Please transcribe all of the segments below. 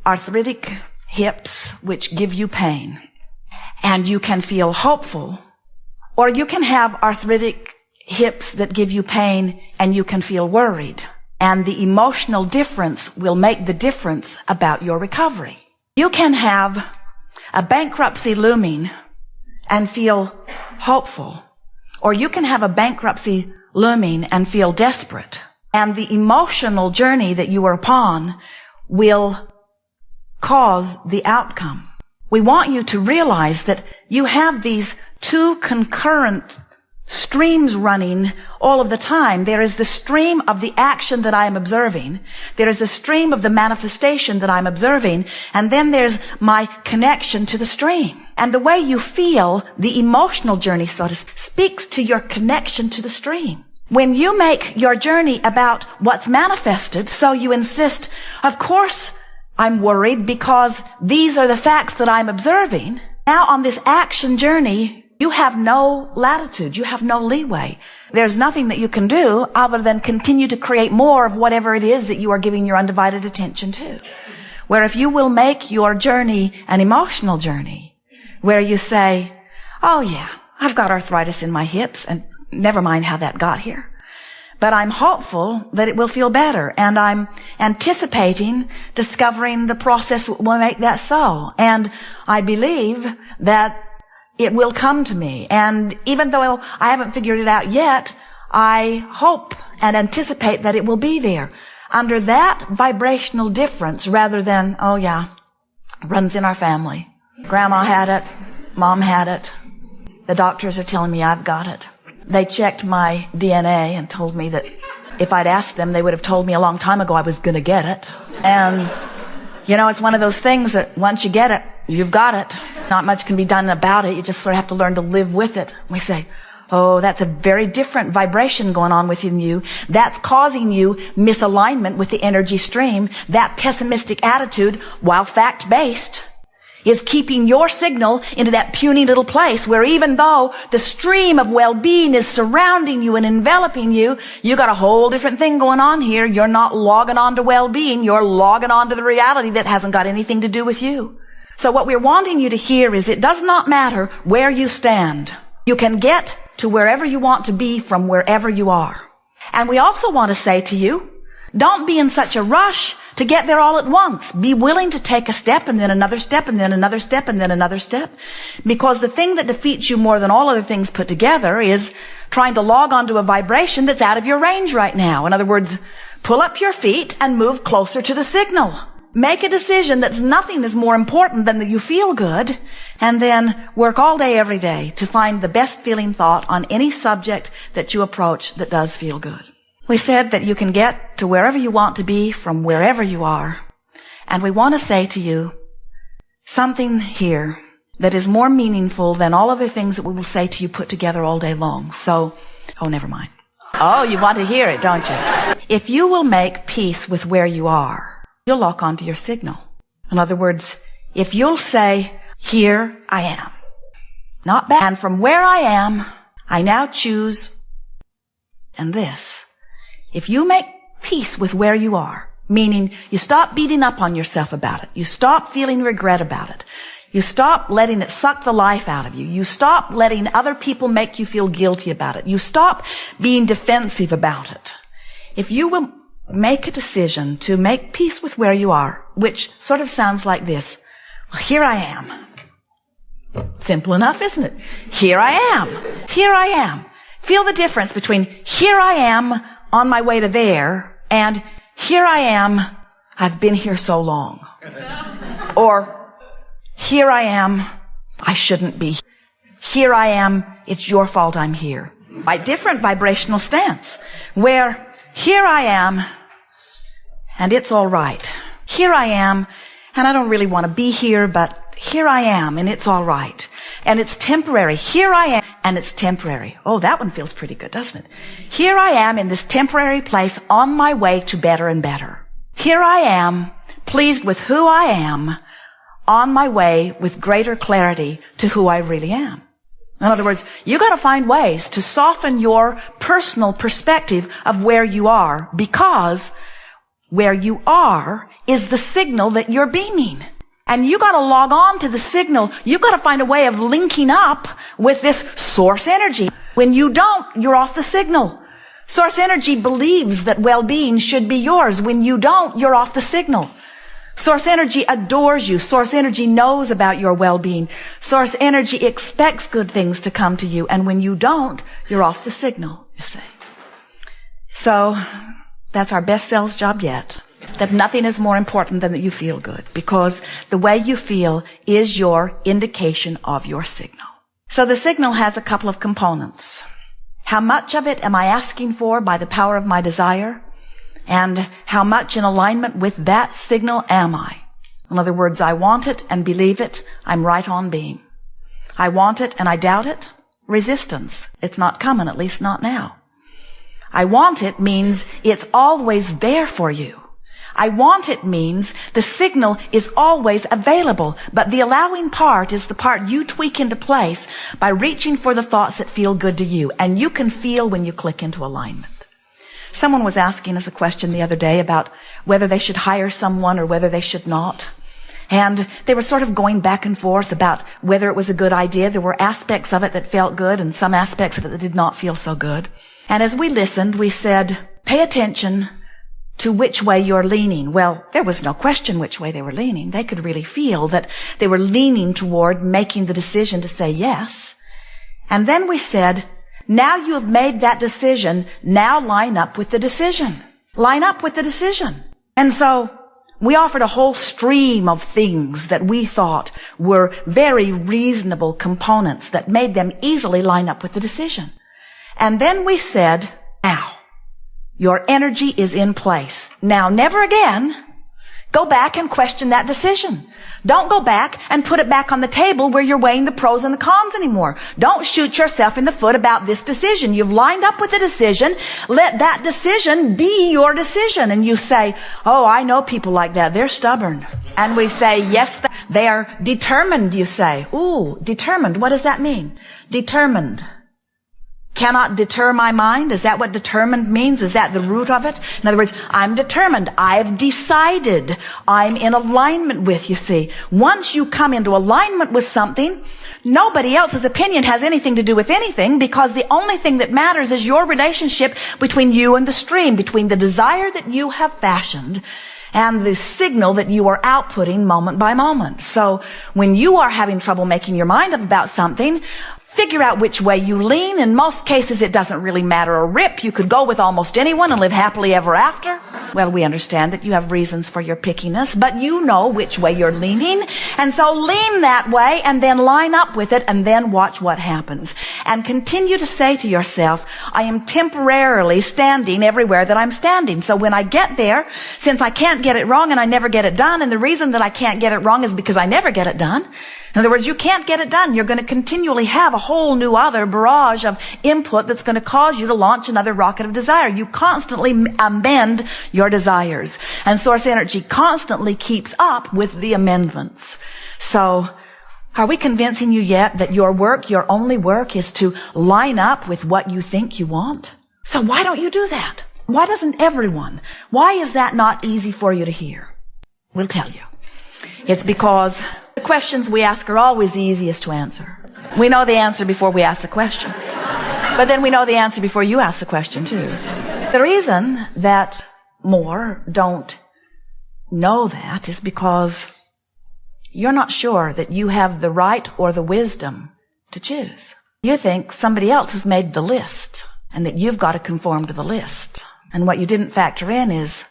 arthritic hips which give you pain, and you can feel hopeful, or you can have arthritic hips that give you pain and you can feel worried. And the emotional difference will make the difference about your recovery. You can have a bankruptcy looming and feel hopeful, or you can have a bankruptcy looming and feel desperate. And the emotional journey that you are upon will cause the outcome. We want you to realize that you have these two concurrent streams running all of the time. There is the stream of the action that I am observing. There is a stream of the manifestation that I'm observing. And then there's my connection to the stream. And the way you feel, the emotional journey, so to speak, speaks to your connection to the stream. When you make your journey about what's manifested, so you insist, of course I'm worried because these are the facts that I'm observing. Now on this action journey, you have no latitude. You have no leeway. There's nothing that you can do other than continue to create more of whatever it is that you are giving your undivided attention to. Where if you will make your journey an emotional journey, where you say, oh yeah, I've got arthritis in my hips, and never mind how that got here. But I'm hopeful that it will feel better, and I'm anticipating discovering the process that will make that so. And I believe that it will come to me. And even though I haven't figured it out yet, I hope and anticipate that it will be there. Under that vibrational difference, rather than, oh yeah, runs in our family. Grandma had it. Mom had it. The doctors are telling me I've got it. They checked my DNA and told me that if I'd asked them, they would have told me a long time ago I was going to get it. And, you know, it's one of those things that once you get it, you've got it. Not much can be done about it. You just sort of have to learn to live with it. We say, oh, that's a very different vibration going on within you. That's causing you misalignment with the energy stream. That pessimistic attitude, while fact-based, is keeping your signal into that puny little place where even though the stream of well-being is surrounding you and enveloping you, you got a whole different thing going on here. You're not logging on to well-being. You're logging on to the reality that hasn't got anything to do with you. So what we're wanting you to hear is it does not matter where you stand. You can get to wherever you want to be from wherever you are. And we also want to say to you, don't be in such a rush to get there all at once. Be willing to take a step and then another step and then another step and then another step. Because the thing that defeats you more than all other things put together is trying to log onto a vibration that's out of your range right now. In other words, pull up your feet and move closer to the signal. Make a decision that's nothing is more important than that you feel good, and then work all day every day to find the best feeling thought on any subject that you approach that does feel good. We said that you can get to wherever you want to be from wherever you are. And we want to say to you something here that is more meaningful than all other things that we will say to you put together all day long. So, oh, never mind. Oh, you want to hear it, don't you? If you will make peace with where you are, you'll lock onto your signal. In other words, if you'll say, here I am. Not bad. And from where I am, I now choose and this. If you make peace with where you are, meaning you stop beating up on yourself about it, you stop feeling regret about it, you stop letting it suck the life out of you, you stop letting other people make you feel guilty about it, you stop being defensive about it. If you will make a decision to make peace with where you are, which sort of sounds like this, well, here I am. Simple enough, isn't it? Here I am. Here I am. Feel the difference between here I am on my way to there, and here I am, I've been here so long. Or, here I am, I shouldn't be. Here I am, it's your fault I'm here. By different vibrational stance, where here I am, and it's all right. Here I am, and I don't really want to be here, but here I am, and it's all right. And it's temporary. Here I am, and it's temporary. Oh, that one feels pretty good, doesn't it? Here I am in this temporary place on my way to better and better. Here I am, pleased with who I am, on my way with greater clarity to who I really am. In other words, you got to find ways to soften your personal perspective of where you are, because where you are is the signal that you're beaming. And you got to log on to the signal. You got to find a way of linking up with this source energy. When you don't, you're off the signal. Source energy believes that well-being should be yours. When you don't, you're off the signal. Source energy adores you. Source energy knows about your well-being. Source energy expects good things to come to you. And when you don't, you're off the signal, you see. So that's our best sales job yet. That nothing is more important than that you feel good, because the way you feel is your indication of your signal. So the signal has a couple of components. How much of it am I asking for by the power of my desire? And how much in alignment with that signal am I? In other words, I want it and believe it. I'm right on beam. I want it and I doubt it. Resistance. It's not coming, at least not now. I want it means it's always there for you. I want it means the signal is always available, but the allowing part is the part you tweak into place by reaching for the thoughts that feel good to you. And you can feel when you click into alignment. Someone was asking us a question the other day about whether they should hire someone or whether they should not. And they were sort of going back and forth about whether it was a good idea. There were aspects of it that felt good and some aspects of it that did not feel so good. And as we listened, we said, pay attention to which way you're leaning. Well, there was no question which way they were leaning. They could really feel that they were leaning toward making the decision to say yes. And then we said, now you have made that decision, now line up with the decision. Line up with the decision. And so we offered a whole stream of things that we thought were very reasonable components that made them easily line up with the decision. And then we said, now, your energy is in place. Now, never again go back and question that decision. Don't go back and put it back on the table where you're weighing the pros and the cons anymore. Don't shoot yourself in the foot about this decision. You've lined up with the decision. Let that decision be your decision. And you say, oh, I know people like that. They're stubborn. And we say, yes, they are determined, you say. Ooh, determined. What does that mean? Determined. Cannot deter my mind? Is that what determined means? Is that the root of it? In other words, I'm determined. I've decided. I'm in alignment with, you see. Once you come into alignment with something, nobody else's opinion has anything to do with anything, because the only thing that matters is your relationship between you and the stream, between the desire that you have fashioned and the signal that you are outputting moment by moment. So when you are having trouble making your mind up about something, figure out which way you lean. In most cases, it doesn't really matter a rip. You could go with almost anyone and live happily ever after. Well, we understand that you have reasons for your pickiness, but you know which way you're leaning. And so lean that way and then line up with it and then watch what happens. And continue to say to yourself, I am temporarily standing everywhere that I'm standing. So when I get there, since I can't get it wrong and I never get it done, and the reason that I can't get it wrong is because I never get it done. In other words, you can't get it done. You're going to continually have a whole new other barrage of input that's going to cause you to launch another rocket of desire. You constantly amend your desires. And source energy constantly keeps up with the amendments. So, are we convincing you yet that your work, your only work, is to line up with what you think you want? So why don't you do that? Why doesn't everyone? Why is that not easy for you to hear? We'll tell you. It's because the questions we ask are always the easiest to answer. We know the answer before we ask the question. But then we know the answer before you ask the question too. The reason that more don't know that is because you're not sure that you have the right or the wisdom to choose. You think somebody else has made the list and that you've got to conform to the list. And what you didn't factor in is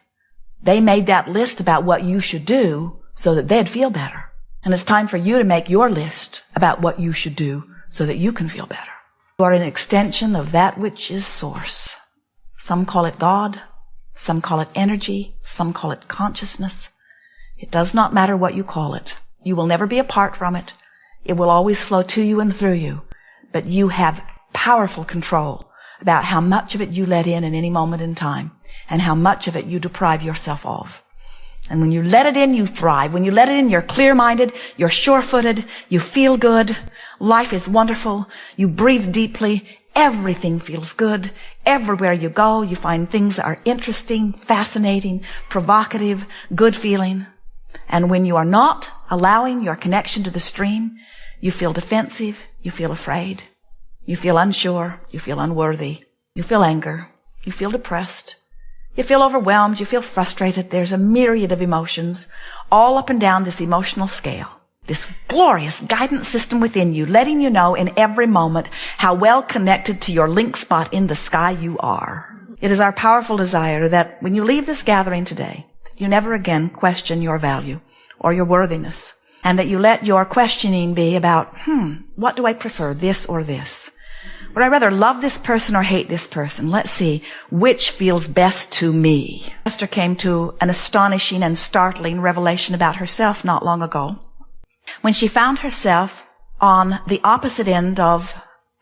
they made that list about what you should do so that they'd feel better. And it's time for you to make your list about what you should do so that you can feel better. You are an extension of that which is source. Some call it God. Some call it energy. Some call it consciousness. It does not matter what you call it. You will never be apart from it. It will always flow to you and through you. But you have powerful control about how much of it you let in any moment in time and how much of it you deprive yourself of. And when you let it in, you thrive. When you let it in, you're clear-minded, you're sure-footed, you feel good, life is wonderful, you breathe deeply, everything feels good, everywhere you go, you find things that are interesting, fascinating, provocative, good feeling. And when you are not allowing your connection to the stream, you feel defensive, you feel afraid, you feel unsure, you feel unworthy, you feel anger, you feel depressed, you feel overwhelmed, you feel frustrated. There's a myriad of emotions all up and down this emotional scale. This glorious guidance system within you, letting you know in every moment how well connected to your link spot in the sky you are. It is our powerful desire that when you leave this gathering today, you never again question your value or your worthiness, and that you let your questioning be about, what do I prefer, this or this? Would I rather love this person or hate this person? Let's see which feels best to me. Esther came to an astonishing and startling revelation about herself not long ago, when she found herself on the opposite end of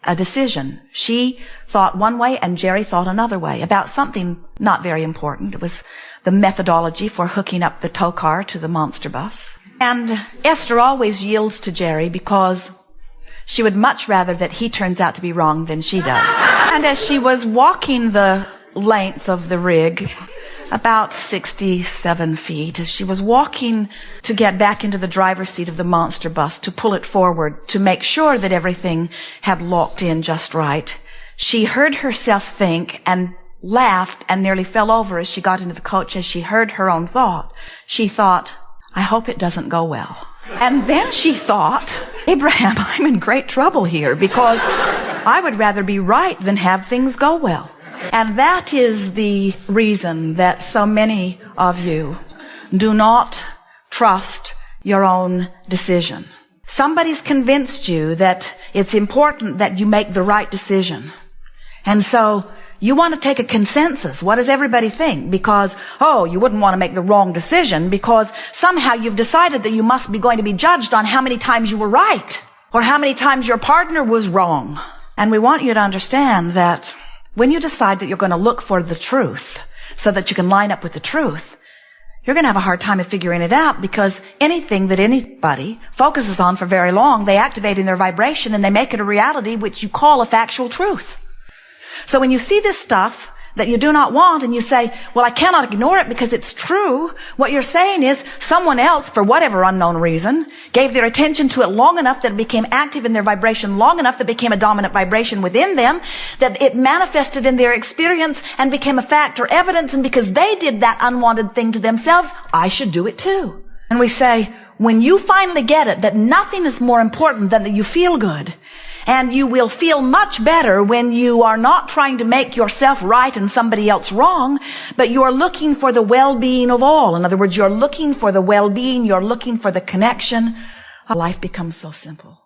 a decision. She thought one way and Jerry thought another way about something not very important. It was the methodology for hooking up the tow car to the monster bus. And Esther always yields to Jerry because she would much rather that he turns out to be wrong than she does. And as she was walking the length of the rig, about 67 feet, as she was walking to get back into the driver's seat of the monster bus, to pull it forward, to make sure that everything had locked in just right, she heard herself think and laughed and nearly fell over as she got into the coach as she heard her own thought. She thought, I hope it doesn't go well. And then she thought, Abraham, I'm in great trouble here because I would rather be right than have things go well. And that is the reason that so many of you do not trust your own decision. Somebody's convinced you that it's important that you make the right decision. And so you want to take a consensus. What does everybody think? Because, you wouldn't want to make the wrong decision because somehow you've decided that you must be going to be judged on how many times you were right or how many times your partner was wrong. And we want you to understand that when you decide that you're going to look for the truth so that you can line up with the truth, you're going to have a hard time of figuring it out because anything that anybody focuses on for very long, they activate in their vibration and they make it a reality which you call a factual truth. So when you see this stuff that you do not want and you say, well, I cannot ignore it because it's true, what you're saying is someone else, for whatever unknown reason, gave their attention to it long enough that it became active in their vibration, long enough that it became a dominant vibration within them, that it manifested in their experience and became a fact or evidence, and because they did that unwanted thing to themselves, I should do it too. And we say, when you finally get it, that nothing is more important than that you feel good, and you will feel much better when you are not trying to make yourself right and somebody else wrong, but you are looking for the well-being of all. In other words, you're looking for the well-being, you're looking for the connection. Life becomes so simple.